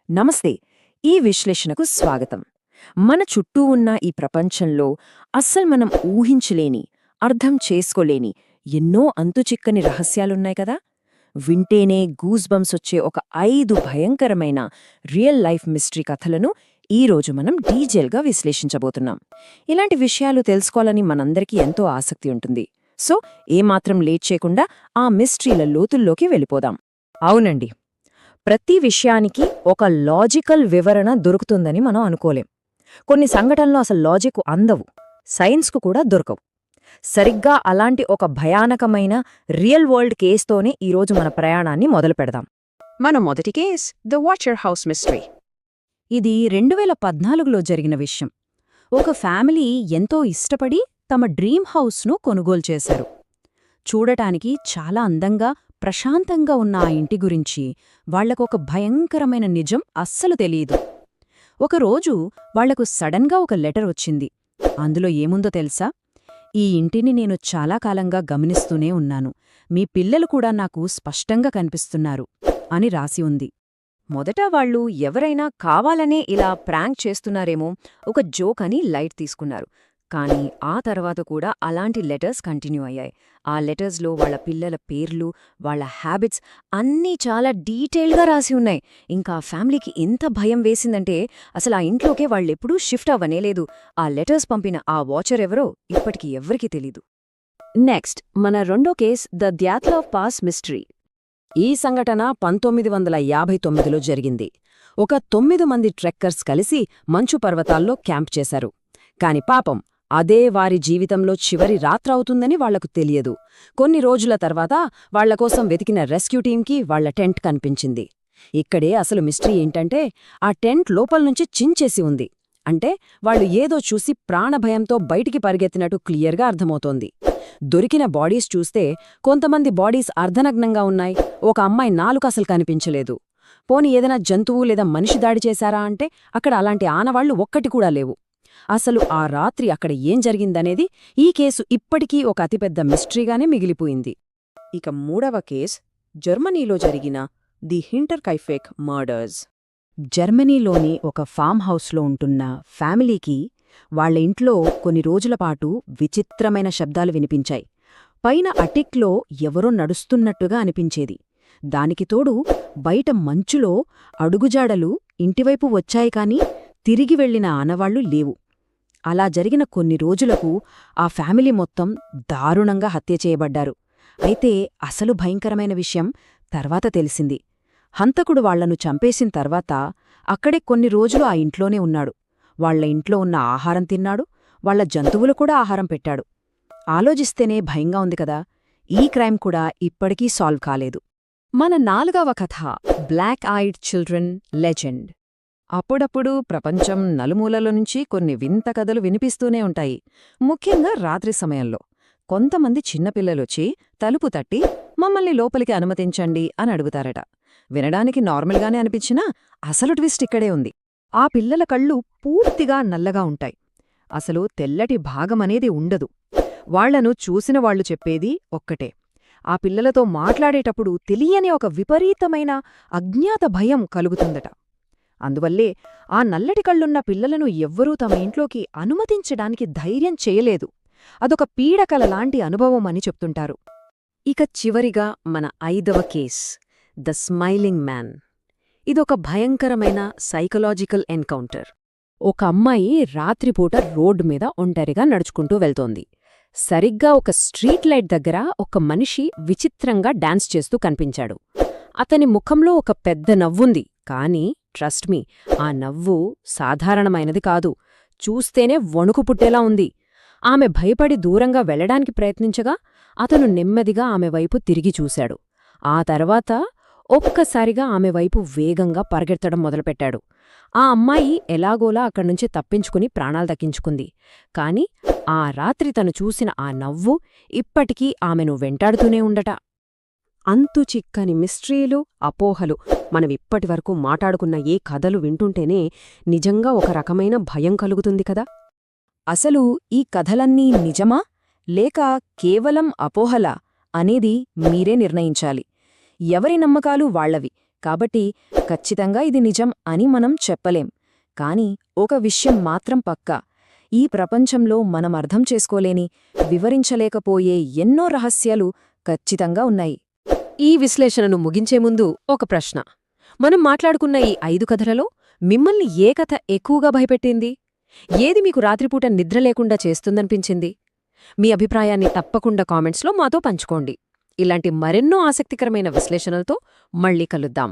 నమస్తే. ఈ విశ్లేషణకు స్వాగతం. మన చుట్టూ ఉన్న ఈ ప్రపంచంలో అస్సలు మనం ఊహించలేని, అర్థం చేసుకోలేని ఎన్నో అంతుచిక్కని రహస్యాలున్నాయి కదా. వింటేనే గూస్ బంప్స్ వచ్చే ఒక 5 భయంకరమైన రియల్ లైఫ్ మిస్టరీ కథలను ఈరోజు మనం డీటెయిల్గా విశ్లేషించబోతున్నాం. ఇలాంటి విషయాలు తెలుసుకోవాలని మనందరికీ ఎంతో ఆసక్తి ఉంటుంది. సో ఏమాత్రం లేట్ చేయకుండా ఆ మిస్టరీల లోతుల్లోకి వెళ్ళిపోదాం. అవునండి, ప్రతి విషయానికి ఒక లాజికల్ వివరణ దొరుకుతుందని మనం అనుకోలేం. కొన్ని సంఘటనలు అసలు లాజిక్ అందవు, సైన్స్కు కూడా దొరకవు. సరిగ్గా అలాంటి ఒక భయానకమైన రియల్ వరల్డ్ కేస్తోనే ఈరోజు మన ప్రయాణాన్ని మొదలుపెడదాం. మన మొదటి case the watcher house mystery. ఇది 2014లో జరిగిన విషయం. ఒక ఫ్యామిలీ ఎంతో ఇష్టపడి తమ డ్రీమ్ హౌస్ను కొనుగోలు చేశారు. చూడటానికి చాలా అందంగా, ప్రశాంతంగా ఉన్న ఆ ఇంటి గురించి వాళ్లకొక భయంకరమైన నిజం అస్సలు తెలీదు. ఒకరోజు వాళ్లకు సడన్గా ఒక లెటర్ వచ్చింది. అందులో ఏముందో తెలుసా? ఈ ఇంటిని నేను చాలా కాలంగా గమనిస్తూనే ఉన్నాను, మీ పిల్లలు కూడా నాకు స్పష్టంగా కనిపిస్తున్నారు అని రాసి ఉంది. మొదట వాళ్ళు ఎవరైనా కావాలనే ఇలా ప్రాంక్ చేస్తున్నారేమో, ఒక జోక్ అని లైట్ తీసుకున్నారు. కానీ ఆ తర్వాత కూడా అలాంటి లెటర్స్ కంటిన్యూ అయ్యాయి. ఆ లెటర్స్లో వాళ్ల పిల్లల పేర్లు, వాళ్ల హ్యాబిట్స్ అన్నీ చాలా డీటెయిల్గా రాసి ఉన్నాయి. ఇంకా ఫ్యామిలీకి ఎంత భయం వేసిందంటే అసలు ఆ ఇంట్లోకే వాళ్ళెప్పుడూ షిఫ్ట్ అవ్వనేలేదు. ఆ లెటర్స్ పంపిన ఆ వాచర్ ఎవరో ఇప్పటికీ ఎవ్వరికీ తెలీదు. నెక్స్ట్ మన రెండో కేస్ ద డ్యాత్లావ్ పాస్ మిస్టరీ. ఈ సంఘటన 1959లో జరిగింది. ఒక 9 మంది ట్రెక్కర్స్ కలిసి మంచు పర్వతాల్లో క్యాంప్ చేశారు. కాని పాపం అదే వారి జీవితంలో చివరి రాత్రవుతుందని వాళ్లకు తెలియదు. కొన్ని రోజుల తర్వాత వాళ్లకోసం వెతికిన రెస్క్యూ టీంకి వాళ్ల టెంట్ కనిపించింది. ఇక్కడే అసలు మిస్టరీ ఏంటంటే, ఆ టెంట్ లోపల్నుంచి చించేసి ఉంది. అంటే వాళ్లు ఏదో చూసి ప్రాణభయంతో బయటికి పరిగెత్తినట్టు క్లియర్గా అర్థమవుతోంది. దొరికిన బాడీస్ చూస్తే కొంతమంది బాడీస్ అర్ధనగ్నంగా ఉన్నాయి. ఒక అమ్మాయి నాలుక అసలు కనిపించలేదు. పోని ఏదైనా జంతువు లేదా మనిషి దాడి చేశారా అంటే అక్కడ అలాంటి ఆనవాళ్లు ఒక్కటి కూడా లేవు. అసలు ఆ రాత్రి అక్కడ ఏం జరిగిందనేది ఈ కేసు ఇప్పటికీ ఒక అతిపెద్ద మిస్టరీగానే మిగిలిపోయింది. ఇక మూడవ కేస్ జర్మనీలో జరిగిన ది హింటర్కైఫెక్ మర్డర్స్. జర్మనీలోని ఒక ఫామ్ హౌస్లో ఉంటున్న ఫ్యామిలీకి వాళ్ల ఇంట్లో కొన్ని రోజులపాటు విచిత్రమైన శబ్దాలు వినిపించాయి. పైన అటిక్లో ఎవరో నడుస్తున్నట్టుగా అనిపించేది. దానికి తోడు బయట మంచులో అడుగుజాడలు ఇంటివైపు వచ్చాయి కాని తిరిగి వెళ్లిన ఆనవాళ్లు లేవు. అలా జరిగిన కొన్ని రోజులకు ఆ ఫ్యామిలీ మొత్తం దారుణంగా హత్య చేయబడ్డారు. అయితే అసలు భయంకరమైన విషయం తర్వాత తెలిసింది. హంతకుడు వాళ్లను చంపేసిన తర్వాత అక్కడే కొన్ని రోజులు ఆ ఇంట్లోనే ఉన్నాడు. వాళ్ల ఇంట్లో ఉన్న ఆహారం తిన్నాడు, వాళ్ల జంతువులు కూడా ఆహారం పెట్టాడు. ఆలోచిస్తేనే భయంగా ఉంది కదా. ఈ క్రైమ్ కూడా ఇప్పటికీ సాల్వ్ కాలేదు. మన 4వ కథ బ్లాక్ ఐడ్ చిల్డ్రన్ లెజెండ్. అప్పుడప్పుడు ప్రపంచం నలుమూలల నుంచి కొన్ని వింత కథలు వినిపిస్తూనే ఉంటాయి. ముఖ్యంగా రాత్రి సమయంలో కొంతమంది చిన్నపిల్లలొచ్చి తలుపు తట్టి మమ్మల్ని లోపలికి అనుమతించండి అని అడుగుతారట. వినడానికి నార్మల్గానే అనిపించినా అసలు ట్విస్ట్ ఇక్కడే ఉంది. ఆ పిల్లల కళ్ళు పూర్తిగా నల్లగా ఉంటాయి. అసలు తెల్లటి భాగమనేది ఉండదు. వాళ్లను చూసిన వాళ్లు చెప్పేది ఒక్కటే, ఆ పిల్లలతో మాట్లాడేటప్పుడు తెలియని ఒక విపరీతమైన అజ్ఞాత భయం కలుగుతుందట. అందువల్లే ఆ నల్లటి కళ్ళున్న పిల్లలను ఎవ్వరూ తమ ఇంట్లోకి అనుమతించడానికి ధైర్యం చేయలేదు. అదొక పీడకలలాంటి అనుభవం అని చెప్తుంటారు. ఇక చివరిగా మన 5వ కేస్ ద స్మైలింగ్ మ్యాన్. ఇదొక భయంకరమైన సైకలాజికల్ ఎన్కౌంటర్. ఒక అమ్మాయి రాత్రిపూట రోడ్డు మీద ఒంటరిగా నడుచుకుంటూ వెళ్తోంది. సరిగ్గా ఒక స్ట్రీట్ లైట్ దగ్గర ఒక మనిషి విచిత్రంగా డాన్స్ చేస్తూ కనిపించాడు. అతని ముఖంలో ఒక పెద్ద నవ్వుంది. కాని ట్రస్ట్ మీ, ఆ నవ్వు సాధారణమైనది కాదు. చూస్తేనే వణుకు పుట్టేలా ఉంది. ఆమె భయపడి దూరంగా వెళ్లడానికి ప్రయత్నించగా అతను నెమ్మదిగా ఆమె వైపు తిరిగి చూశాడు. ఆ తర్వాత ఒక్కసారిగా ఆమె వైపు వేగంగా పరిగెత్తడం మొదలుపెట్టాడు. ఆ అమ్మాయి ఎలాగోలా అక్కడ్నుంచి తప్పించుకుని ప్రాణాలు దక్కించుకుంది. కాని ఆ రాత్రి తను చూసిన ఆ నవ్వు ఇప్పటికీ ఆమెను వెంటాడుతూనే ఉండట. అంతుచిక్కని మిస్టరీలు, అపోహలు మనమిప్పటివరకు మాట్లాడుకున్న ఏ కథలు వింటుంటేనే నిజంగా ఒక రకమైన భయం కలుగుతుంది కదా. అసలు ఈ కథలన్నీ నిజమా లేక కేవలం అపోహలా అనేది మీరే నిర్ణయించాలి. ఎవరి నమ్మకాలు వాళ్లవి. కాబట్టి ఖచ్చితంగా ఇది నిజం అని మనం చెప్పలేం. కాని ఒక విషయం మాత్రం పక్కా. ఈ ప్రపంచంలో మనం అర్థం చేసుకోలేని, వివరించలేకపోయే ఎన్నో రహస్యాలు ఖచ్చితంగా ఉన్నాయి. ఈ విశ్లేషణను ముగించే ముందు ఒక ప్రశ్న. మనం మాట్లాడుకున్న ఈ 5 కథలలో మిమ్మల్ని ఏ కథ ఎక్కువగా భయపెట్టింది? ఏది మీకు రాత్రిపూట నిద్ర లేకుండా చేస్తుందనిపించింది? మీ అభిప్రాయాన్ని తప్పకుండా కామెంట్స్లో మాతో పంచుకోండి. ఇలాంటి మరెన్నో ఆసక్తికరమైన విశ్లేషణలతో మళ్ళీ కలుద్దాం.